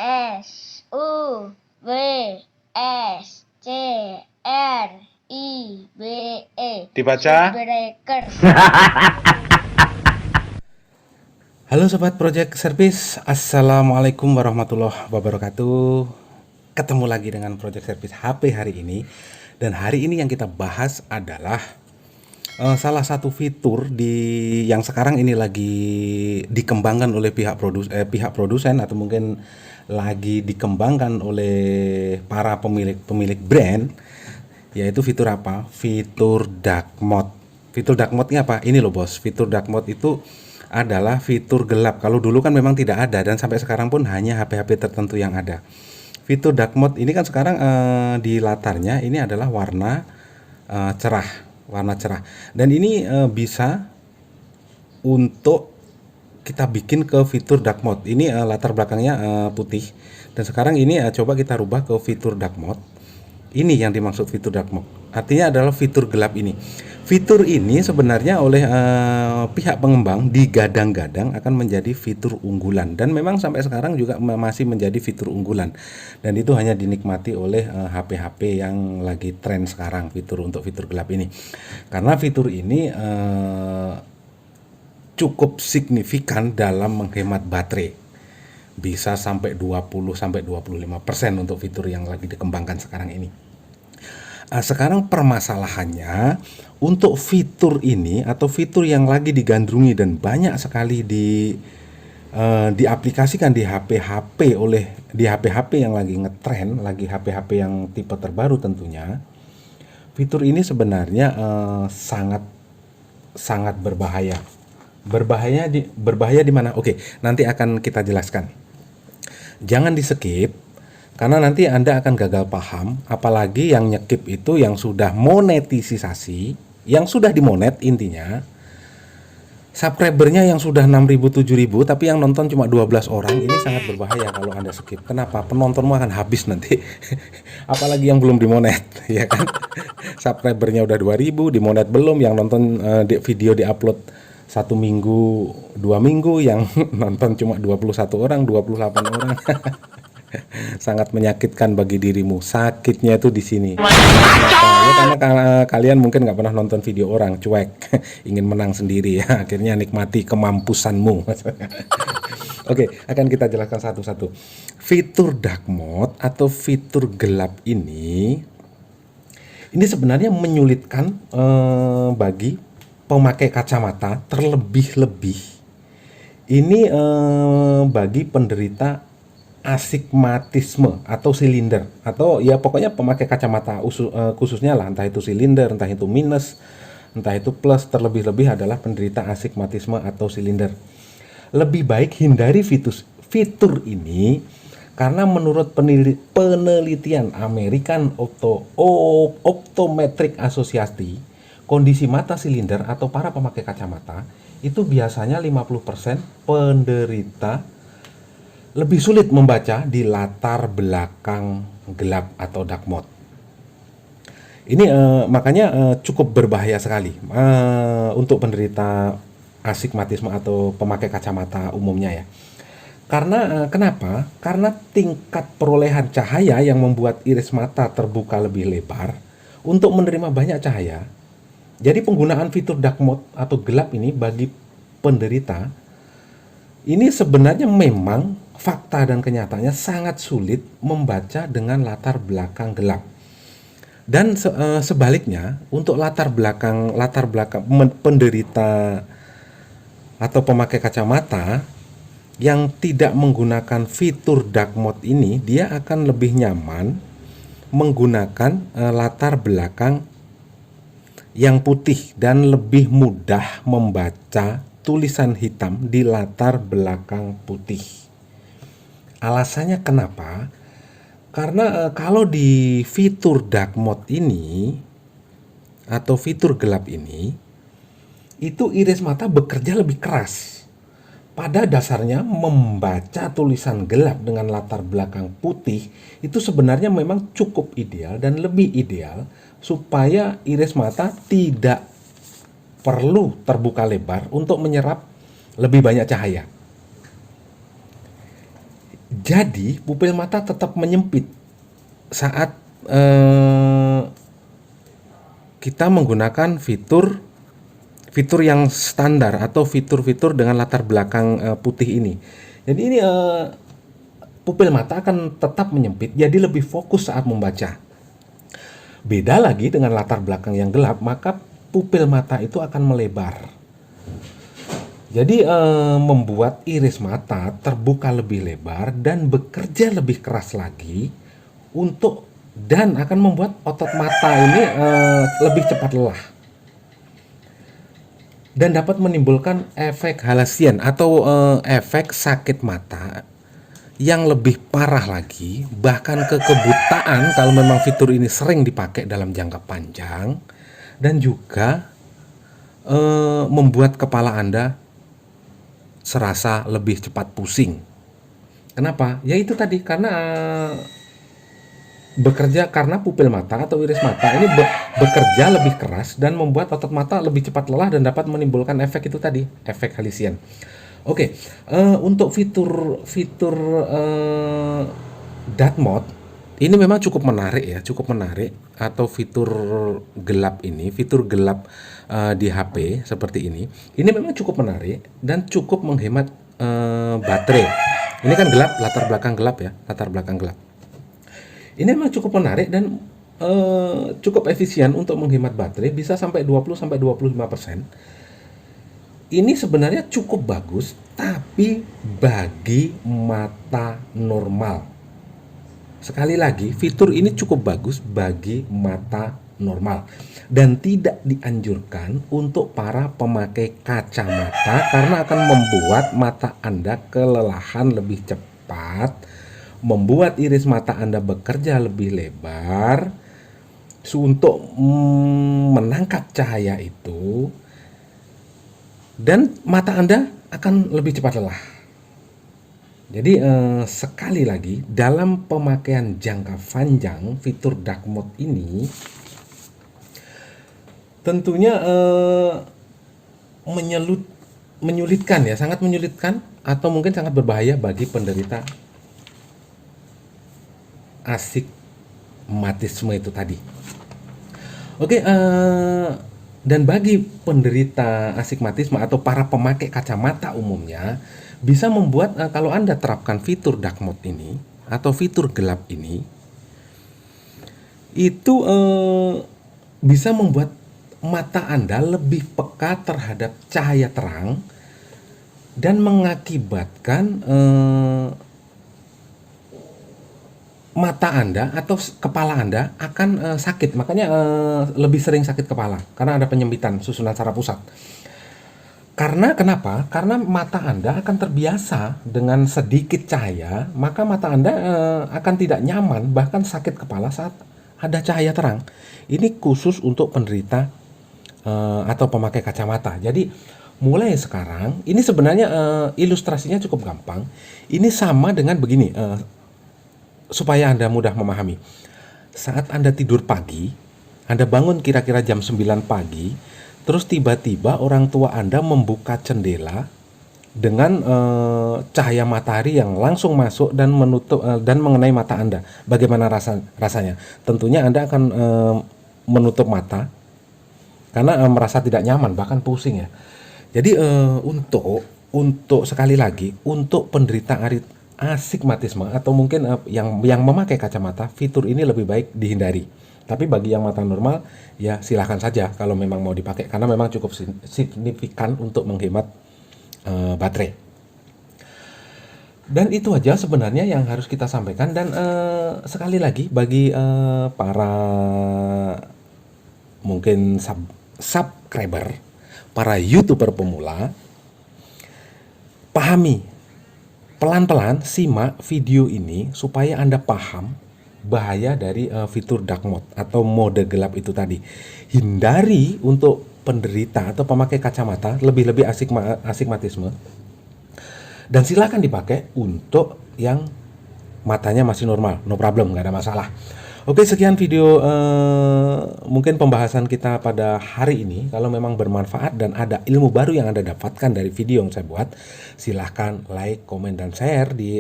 S U W S C R I B E. Dibaca. Breakers. Halo Sobat Project Service, Assalamualaikum warahmatullahi wabarakatuh. Ketemu lagi dengan Project Service HP hari ini. Dan hari ini yang kita bahas adalah salah satu fitur yang sekarang ini lagi dikembangkan oleh pihak produsen atau mungkin lagi dikembangkan oleh para pemilik brand, yaitu fitur apa? Fitur dark mode. Fitur dark mode ini apa? Ini loh bos, fitur dark mode itu adalah fitur gelap. Kalau dulu kan memang tidak ada dan sampai sekarang pun hanya HP-HP tertentu yang ada. Fitur dark mode ini kan sekarang di latarnya ini adalah warna warna cerah. Dan ini bisa untuk kita bikin ke fitur dark mode. Ini latar belakangnya putih. Dan sekarang ini coba kita rubah ke fitur dark mode. Ini yang dimaksud fitur dark mode. Artinya adalah fitur gelap ini. Fitur ini sebenarnya oleh pihak pengembang digadang-gadang akan menjadi fitur unggulan, dan memang sampai sekarang juga masih menjadi fitur unggulan. Dan itu hanya dinikmati oleh HP-HP yang lagi tren sekarang, untuk fitur gelap ini. Karena fitur ini cukup signifikan dalam menghemat baterai. Bisa sampai 20-25% untuk fitur yang lagi dikembangkan sekarang ini. Sekarang permasalahannya untuk fitur ini atau fitur yang lagi digandrungi dan banyak sekali diaplikasikan di HP-HP yang lagi ngetren, lagi HP-HP yang tipe terbaru tentunya. Fitur ini sebenarnya sangat berbahaya. Berbahaya di mana? Oke, nanti akan kita jelaskan. Jangan di-skip, karena nanti Anda akan gagal paham, apalagi yang nyekip itu yang sudah monetisasi, yang sudah dimonet intinya. Subscribernya yang sudah 6.000 7.000 tapi yang nonton cuma 12 orang, ini sangat berbahaya kalau Anda skip. Kenapa? Penontonmu akan habis nanti. Apalagi yang belum dimonet, ya kan? Subscribernya udah 2.000, dimonet belum, yang nonton video diupload 1 minggu, 2 minggu, yang nonton cuma 21 orang, 28 orang. Sangat menyakitkan bagi dirimu. Sakitnya itu di sini. Ya, karena kalian mungkin nggak pernah nonton video orang, cuek, ingin menang sendiri ya. Akhirnya nikmati kemampusanmu. Oke, akan kita jelaskan satu-satu. Fitur dark mode atau fitur gelap ini sebenarnya menyulitkan bagi pemakai kacamata, terlebih-lebih ini bagi penderita astigmatisme atau silinder, atau ya pokoknya pemakai kacamata khususnya lah, entah itu silinder, entah itu minus, entah itu plus. Terlebih-lebih adalah penderita astigmatisme atau silinder. Lebih baik hindari fitur ini, karena menurut penelitian American Optometric Association, kondisi mata silinder atau para pemakai kacamata itu biasanya 50% penderita lebih sulit membaca di latar belakang gelap atau dark mode. Ini makanya cukup berbahaya sekali untuk penderita astigmatisme atau pemakai kacamata umumnya ya. Karena kenapa? Karena tingkat perolehan cahaya yang membuat iris mata terbuka lebih lebar untuk menerima banyak cahaya. Jadi penggunaan fitur dark mode atau gelap ini bagi penderita ini sebenarnya memang fakta dan kenyataannya sangat sulit membaca dengan latar belakang gelap. Dan sebaliknya untuk latar belakang penderita atau pemakai kacamata yang tidak menggunakan fitur dark mode ini, dia akan lebih nyaman menggunakan latar belakang yang putih dan lebih mudah membaca tulisan hitam di latar belakang putih. Alasannya kenapa? Karena kalau di fitur dark mode ini atau fitur gelap ini, itu iris mata bekerja lebih keras. Pada dasarnya membaca tulisan gelap dengan latar belakang putih itu sebenarnya memang cukup ideal dan lebih ideal supaya iris mata tidak perlu terbuka lebar untuk menyerap lebih banyak cahaya. Jadi pupil mata tetap menyempit saat kita menggunakan fitur yang standar atau fitur-fitur dengan latar belakang putih ini. Jadi ini pupil mata akan tetap menyempit, jadi lebih fokus saat membaca. Beda lagi dengan latar belakang yang gelap, maka pupil mata itu akan melebar. Jadi membuat iris mata terbuka lebih lebar dan bekerja lebih keras lagi dan akan membuat otot mata ini lebih cepat lelah. Dan dapat menimbulkan efek halasien atau efek sakit mata yang lebih parah lagi, bahkan ke kebutaan kalau memang fitur ini sering dipakai dalam jangka panjang, dan juga membuat kepala Anda serasa lebih cepat pusing. Kenapa? Ya itu tadi, karena karena pupil mata atau iris mata ini bekerja lebih keras dan membuat otot mata lebih cepat lelah dan dapat menimbulkan efek itu tadi, efek halasien. Oke, untuk fitur dark mode ini memang cukup menarik atau fitur gelap di HP seperti ini. Ini memang cukup menarik dan cukup menghemat baterai. Ini kan gelap, latar belakang gelap. Ini memang cukup menarik dan cukup efisien untuk menghemat baterai, bisa sampai 20-25%. Ini sebenarnya cukup bagus, tapi bagi mata normal. Sekali lagi, fitur ini cukup bagus bagi mata normal dan tidak dianjurkan untuk para pemakai kacamata karena akan membuat mata Anda kelelahan lebih cepat, membuat iris mata Anda bekerja lebih lebar untuk menangkap cahaya itu, dan mata Anda akan lebih cepat lelah. Jadi sekali lagi, dalam pemakaian jangka panjang fitur dark mode ini tentunya menyulitkan ya, sangat menyulitkan atau mungkin sangat berbahaya bagi penderita astigmatisme itu tadi. Oke, dan bagi penderita astigmatisme atau para pemakai kacamata umumnya, bisa membuat kalau Anda terapkan fitur dark mode ini atau fitur gelap ini, itu bisa membuat mata Anda lebih peka terhadap cahaya terang dan mengakibatkan mata Anda atau kepala Anda akan sakit. Makanya lebih sering sakit kepala karena ada penyempitan susunan saraf pusat. Karena kenapa? Karena mata Anda akan terbiasa dengan sedikit cahaya, maka mata Anda akan tidak nyaman, bahkan sakit kepala saat ada cahaya terang. Ini khusus untuk penderita atau pemakai kacamata. Jadi mulai sekarang, ini sebenarnya ilustrasinya cukup gampang. Ini sama dengan begini, supaya Anda mudah memahami. Saat Anda tidur pagi, Anda bangun kira-kira jam 9 pagi, terus tiba-tiba orang tua Anda membuka jendela dengan cahaya matahari yang langsung masuk dan menutup dan mengenai mata Anda. Bagaimana rasanya? Tentunya Anda akan menutup mata karena merasa tidak nyaman, bahkan pusing ya. Jadi untuk sekali lagi, untuk penderita astigmatisme atau mungkin yang memakai kacamata, fitur ini lebih baik dihindari. Tapi bagi yang mata normal, ya silahkan saja kalau memang mau dipakai, karena memang cukup signifikan untuk menghemat baterai. Dan itu aja sebenarnya yang harus kita sampaikan. Dan sekali lagi bagi para mungkin subscriber, para YouTuber pemula, pahami, pelan-pelan simak video ini supaya Anda paham bahaya dari fitur dark mode atau mode gelap itu tadi. Hindari untuk penderita atau pemakai kacamata, lebih-lebih astigmatisme, dan silakan dipakai untuk yang matanya masih normal, no problem, nggak ada masalah. Oke, sekian video mungkin pembahasan kita pada hari ini. Kalau memang bermanfaat dan ada ilmu baru yang Anda dapatkan dari video yang saya buat, silahkan like, komen, dan share di